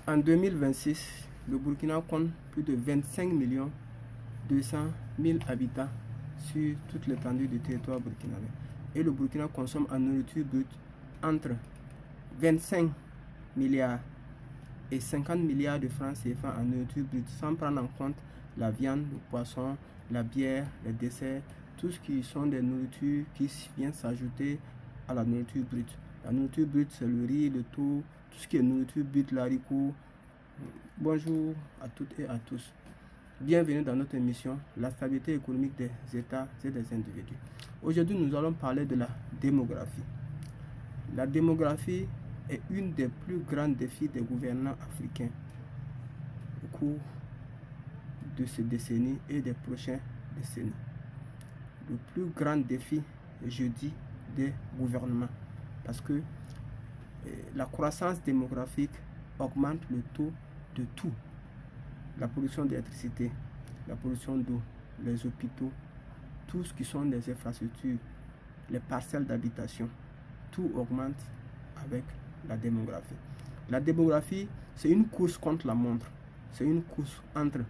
En 2026, le Burkina compte plus de 25 200 000 habitants sur toute l'étendue du territoire burkinabé. Et le Burkina consomme en nourriture brute entre 25 milliards et 50 milliards de francs CFA en nourriture brute, sans prendre en compte la viande, le poisson, la bière, les desserts, tout ce qui sont des nourritures qui viennent s'ajouter à la nourriture brute. La nourriture brute, c'est le riz, le tout ce qui est nourriture brute, l'haricot. Bonjour à toutes et à tous. Bienvenue dans notre émission, la stabilité économique des États et des individus. Aujourd'hui, nous allons parler de la démographie. La démographie est une des plus grands défis des gouvernants africains au cours de ces décennies et des prochaines décennies. Le plus grand défi, je dis, des gouvernements, parce que la croissance démographique augmente le taux de tout. La production d'électricité, la production d'eau, les hôpitaux, tout ce qui sont des infrastructures, les parcelles d'habitation, tout augmente avec la démographie. La démographie, c'est une course contre la montre. C'est une course entre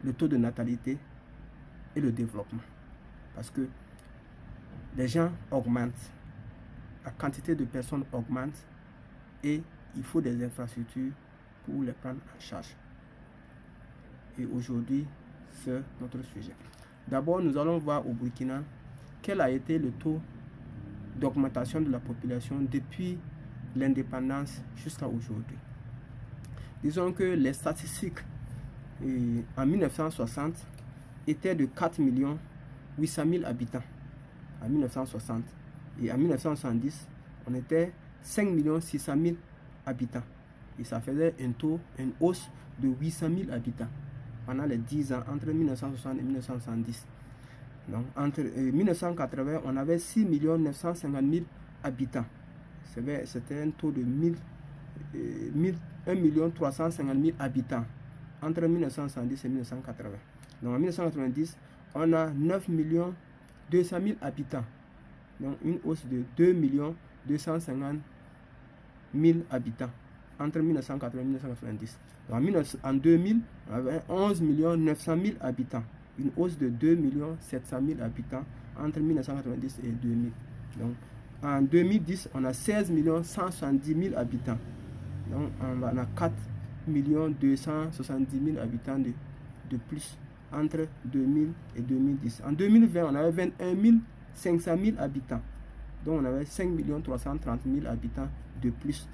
le taux de natalité et le développement. Parce que les gens augmentent, la quantité de personnes augmente et il faut des infrastructures pour les prendre en charge. Et aujourd'hui, c'est notre sujet. D'abord, nous allons voir au Burkina quel a été le taux d'augmentation de la population depuis l'indépendance jusqu'à aujourd'hui. Disons que les statistiques en 1960 étaient de 4 800 000 habitants en 1960. Et en 1970, on était 5 600 000 habitants. Et ça faisait une hausse de 800 000 habitants pendant les 10 ans, entre 1960 et 1970. Donc, entre 1980, on avait 6 950 000 habitants. C'était un taux de 1 350 000 habitants entre 1970 et 1980. Donc, en 1990, on a 9 200 000 habitants. Donc, une hausse de 2 250 000 habitants entre 1980 et 1990. Donc, en 2000, on avait 11 900 000 habitants. Une hausse de 2 700 000 habitants entre 1990 et 2000. Donc, en 2010, on a 16 170 000 habitants. Donc, on a 4 270 000 habitants de plus entre 2000 et 2010. En 2020, on avait 21 500 000 habitants. Donc, on avait 5 330 000 habitants de plus